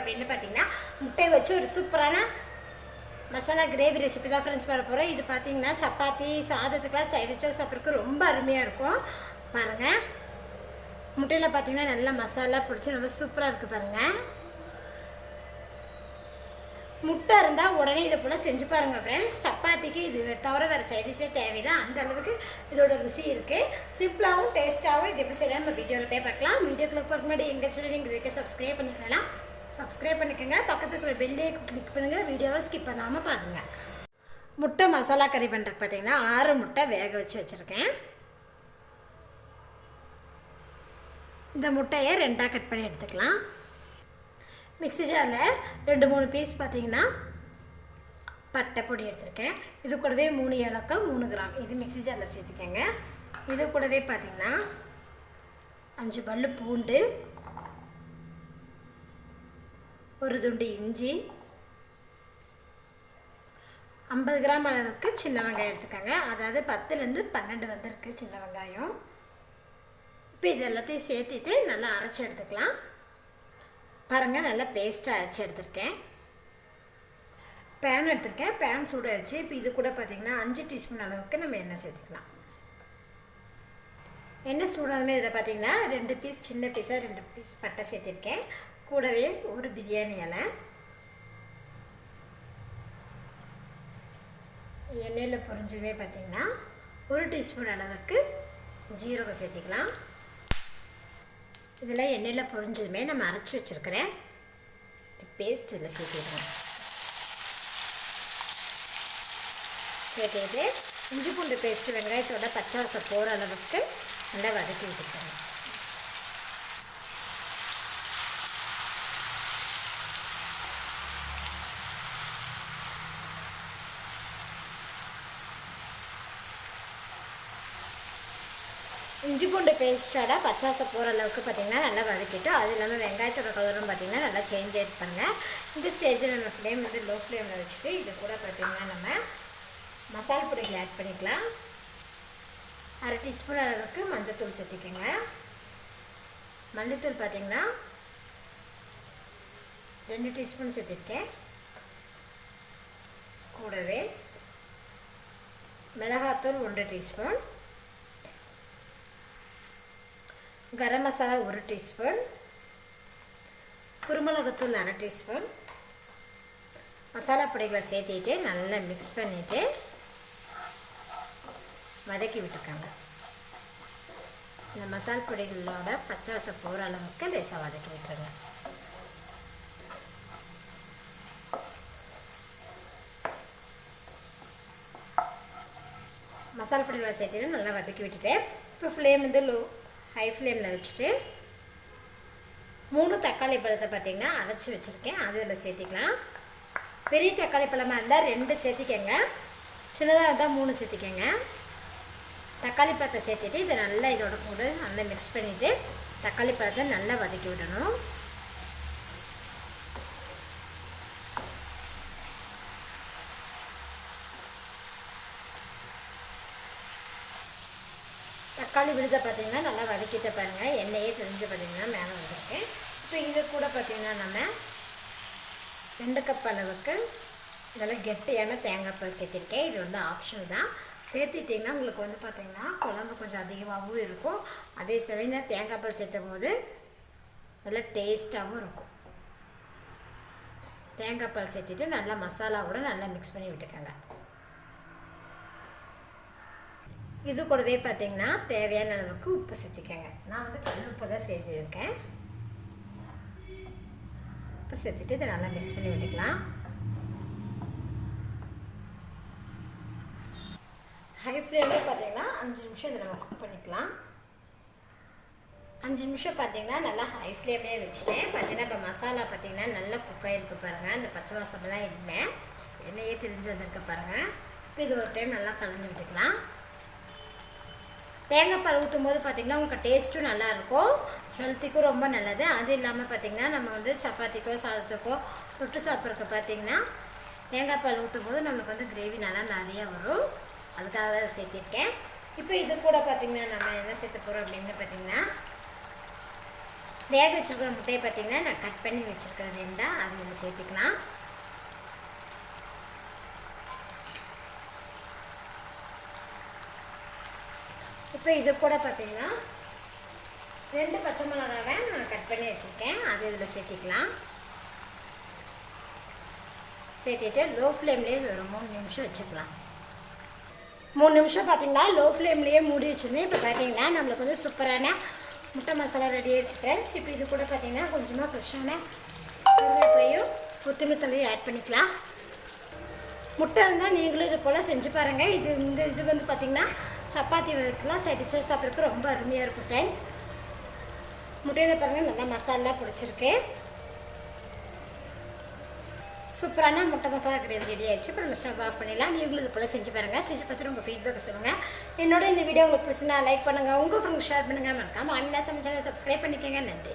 அப்படின்னு பார்த்தீங்கன்னா முட்டையை வச்சு ஒரு சூப்பரான மசாலா கிரேவி ரெசிபி தான் ஃப்ரெண்ட்ஸ் பண்ண போகிறோம். இது பார்த்தீங்கன்னா சப்பாத்தி சாதத்துக்கெலாம் சைடு வச்சு சாப்பிட்றதுக்கு ரொம்ப அருமையாக இருக்கும். பாருங்கள், முட்டையில் பார்த்தீங்கன்னா நல்லா மசாலா பிடிச்சி ரொம்ப சூப்பராக இருக்குது. பாருங்கள், முட்டை இருந்தால் உடனே இதை போல் செஞ்சு பாருங்கள் ஃப்ரெண்ட்ஸ். சப்பாத்திக்கு இது தவிர வேறு சைடிஷே தேவையில்லை, அந்த அளவுக்கு இதோட ருசி இருக்குது. சிம்பிளாகவும் டேஸ்ட்டாகவும் இது எப்படி செய்யலாம் நம்ம வீடியோவில் போய் பார்க்கலாம். வீடியோக்குள்ள பார்க்க முன்னாடி எங்கள் சேனல் நீங்கள் இதுக்கு சப்ஸ்கிரைப் பண்ணிக்கலாம், சப்ஸ்கிரைப் பண்ணிக்கோங்க. பக்கத்துக்கு இருக்கிற பெல்லையை கிளிக் பண்ணுங்கள். வீடியோவை ஸ்கிப் பண்ணாமல் பாருங்கள். முட்டை மசாலா கறி பண்ணுறதுக்கு பார்த்தீங்கன்னா 6 முட்டை வேக வச்சு வச்சுருக்கேன். இந்த முட்டையை 2ஆக கட் பண்ணி எடுத்துக்கலாம். மிக்ஸி ஜாரில் 2-3 பீஸ் பார்த்தீங்கன்னா பட்டை பொடி எடுத்துருக்கேன். இது கூடவே 3 ஏலக்காய் 3 கிராம் இது மிக்ஸி ஜாரில் சேர்த்துக்கேங்க. இது கூடவே பார்த்தீங்கன்னா 5 பல்லு பூண்டு, 1 துண்டு இஞ்சி, 50 கிராம் அளவுக்கு சின்ன வெங்காயம் எடுத்துக்கோங்க. அதாவது 10லேருந்து 12 வந்திருக்கு சின்ன வெங்காயம். இப்போ இது எல்லாத்தையும் சேர்த்துட்டு நல்லா அரைச்சி எடுத்துக்கலாம். பாருங்கள், நல்லா பேஸ்ட்டாக அரைச்சி எடுத்துருக்கேன். பேன் எடுத்துருக்கேன், பேன் சூடாகிடுச்சு. இப்போ இது கூட பார்த்திங்கன்னா 5 டீஸ்பூன் அளவுக்கு நம்ம எண்ணெய் சேர்த்துக்கலாம். எண்ணெய் சூடாகவே இதில் பார்த்திங்கன்னா 2 பீஸ் சின்ன பீஸாக 2 பீஸ் பட்டை சேர்த்துருக்கேன். கூடவே ஒரு பிரியாணி இலை, எண்ணெயில் பொரிஞ்சுமே பார்த்திங்கன்னா 1 டீஸ்பூன் அளவுக்கு ஜீரகம் சேர்த்திக்கலாம். இதில் எண்ணெயில் பொரிஞ்சதுமே நம்ம அரைச்சி வச்சுருக்கிறேன் பேஸ்ட் இதில் சேர்த்துக்கிறோம். சேர்த்துட்டு இஞ்சி பூண்டு பேஸ்ட்டு வெங்காயத்தோட பச்சை வாசம் போகிற அளவுக்கு நல்லா வதக்கி விட்டுக்கிறோம். இஞ்சி பூண்டு பேஸ்ட்டோட பச்சாசை போகிற அளவுக்கு பார்த்திங்கன்னா நல்லா வதக்கிட்டு, அது இல்லாமல் வெங்காயத்தோட கலரும் பார்த்திங்கன்னா நல்லா சேஞ்ச் ஆகிருப்பாங்க. இந்த ஸ்டேஜில் நம்ம ஃப்ளேம் வந்து லோ ஃப்ளேமில் வச்சுட்டு இது கூட பார்த்திங்கன்னா நம்ம மசாலா பொடிகளை ஆட் பண்ணிக்கலாம். 1/2 டீஸ்பூன் அளவுக்கு மஞ்சள்தூள் சேர்த்திக்கோங்க. மல்லித்தூள் பார்த்திங்கன்னா 2 டீஸ்பூன் சேர்த்திருக்கேன். கூடவே மிளகாத்தூள் 1 teaspoon, garam masala 1 teaspoon, குருமிளகுத்தூள் 1/2 teaspoon, masala பொடிகளை சேர்த்திட்டு நல்லா மிக்ஸ் பண்ணிவிட்டு வதக்கி விட்டுருக்காங்க. இந்த மசாலா பொடிகளோட பச்சை வாசம் போகிற அளவுக்கு லேசாக வதக்கி விட்டுருங்க. மசாலா பொடிகளை சேர்த்துட்டு நல்லா வதக்கி விட்டுட்டு இப்போ ஃப்ளேம் வந்து ஹை ஃப்ளேமில் வச்சுட்டு 3 தக்காளி பழத்தை பார்த்திங்கன்னா அரைச்சி வச்சுருக்கேன், அது இதில் சேர்த்திக்கலாம். பெரிய தக்காளி பழமாக இருந்தால் 2 சேர்த்திக்கங்க, சின்னதாக இருந்தால் 3 சேர்த்திக்கங்க. தக்காளி பழத்தை சேர்த்துட்டு இதை நல்லா இதோட கூட நல்லா மிக்ஸ் பண்ணிவிட்டு தக்காளி பழத்தை நல்லா வதக்கி விடணும். தக்காளி விழுத பார்த்திங்கன்னா நல்லா வதக்கிட்ட பாருங்கள், எண்ணெயே தெரிஞ்சு பார்த்திங்கன்னா மேலே வந்திருக்கு. இப்போ இது கூட பார்த்திங்கன்னா நம்ம 2 கப் அளவுக்கு இதெல்லாம் கெட்டியான தேங்காய் பால் சேர்த்திருக்கேன். இது வந்து ஆப்ஷனல் தான், சேர்த்திட்டிங்கன்னா உங்களுக்கு வந்து பார்த்திங்கன்னா குழம்பு கொஞ்சம் அதிகமாகவும் இருக்கும். அதே சமயம் தேங்காய் பால் சேர்த்தும் போது நல்லா டேஸ்ட்டாகவும் இருக்கும். தேங்காய் பால் சேர்த்துட்டு நல்லா மசாலாவோட நல்லா மிக்ஸ் பண்ணி விட்டுக்கோங்க. இது கூடவே பார்த்திங்கன்னா தேவையான அளவுக்கு உப்பு சேர்த்திக்கங்க. நான் வந்து கல் உப்பு தான் சேர்த்துருக்கேன். உப்பு சேர்த்துட்டு இதை நல்லா மிக்ஸ் பண்ணி விட்டுக்கலாம். ஹை ஃப்ளேமில் பார்த்திங்கன்னா 5 நிமிஷம் இதை நம்ம குக் பண்ணிக்கலாம். 5 நிமிஷம் பார்த்திங்கன்னா நல்லா ஹை ஃப்ளேம்லேயே வச்சுட்டேன். பார்த்திங்கன்னா இப்போ மசாலா பார்த்திங்கன்னா நல்லா குக் ஆகிருக்கு பாருங்கள். இந்த பச்சை வாசமெல்லாம் இல்லை, எண்ணெயே தெரிஞ்சு வந்திருக்கு பாருங்கள். இப்போ இது ஒரு டைம் நல்லா கலந்து விட்டுக்கலாம். தேங்காய் பால் ஊற்றும் போது பார்த்திங்கன்னா உங்களுக்கு டேஸ்ட்டும் நல்லாயிருக்கும், ஹெல்த்துக்கும் ரொம்ப நல்லது. அது இல்லாமல் பார்த்திங்கன்னா நம்ம வந்து சப்பாத்திக்கோ சாதத்துக்கோ தொட்டு சாப்பிட்றதுக்கு பார்த்திங்கன்னா தேங்காய் பால் ஊற்றும் போது நம்மளுக்கு வந்து கிரேவி நல்லா நிறையா வரும். அதுக்காக தான் சேர்த்திருக்கேன். இப்போ இது கூட பார்த்திங்கன்னா நம்ம என்ன சேர்த்து போகிறோம் அப்படின்னு பார்த்திங்கன்னா வேக வச்சுருக்கிற முட்டையை பார்த்திங்கன்னா நான் கட் பண்ணி வச்சுருக்கேன் ரெண்டாக, அது இதில் சேர்த்துக்கலாம். இப்போ இது கூட பார்த்திங்கன்னா 2 பச்சை மிளகாவை நான் கட் பண்ணி வச்சுருக்கேன், அது இதில் சேர்த்திக்கலாம். சேர்த்திட்டு லோ ஃப்ளேம்லேயே ஒரு 3 நிமிஷம் வச்சுக்கலாம். 3 நிமிஷம் பார்த்திங்கன்னா லோ ஃப்ளேம்லேயே மூடி வச்சுருந்தேன். இப்போ பார்த்திங்கன்னா நம்மளுக்கு வந்து சூப்பரான முட்டை மசாலா ரெடி ஆகிடுச்சு ஃப்ரெண்ட்ஸ். இப்போ இது கூட பார்த்திங்கன்னா கொஞ்சமாக ஃப்ரெஷ்ஷான கருவேப்பிலையும் கொத்தமல்லி தலையும் ஆட் பண்ணிக்கலாம். முட்டை இருந்தால் நீங்களும் இது போல் செஞ்சு பாருங்கள். இது வந்து பார்த்திங்கன்னா சப்பாத்தி வைக்கலாம், சைடிஷாக சாப்பிட்றதுக்கு ரொம்ப அருமையாக இருக்கும் ஃப்ரெண்ட்ஸ். முட்டையில் பாருங்கள் நல்லா மசாலா பிடிச்சிருக்கு. சூப்பரான முட்டை மசாலா கிரேவி ரெடி ஆகிடுச்சு. இப்போ நம்ம ஸ்டவ் ஆஃப் பண்ணிடலாம். நீங்களும் இது போல் செஞ்சு பாருங்கள். செஞ்சு பார்த்துட்டு உங்கள் ஃபீட்பேக் சொல்லுங்கள். என்னோட இந்த வீடியோ உங்களுக்கு பிடிச்சினா லைக் பண்ணுங்கள், உங்கள் ஃப்ரெண்ட்ஸ் ஷேர் பண்ணுங்கள். மறக்காமல் ஆமினா சமையல் சேனலை சப்ஸ்கிரைப் பண்ணிக்கோங்க. நன்றி.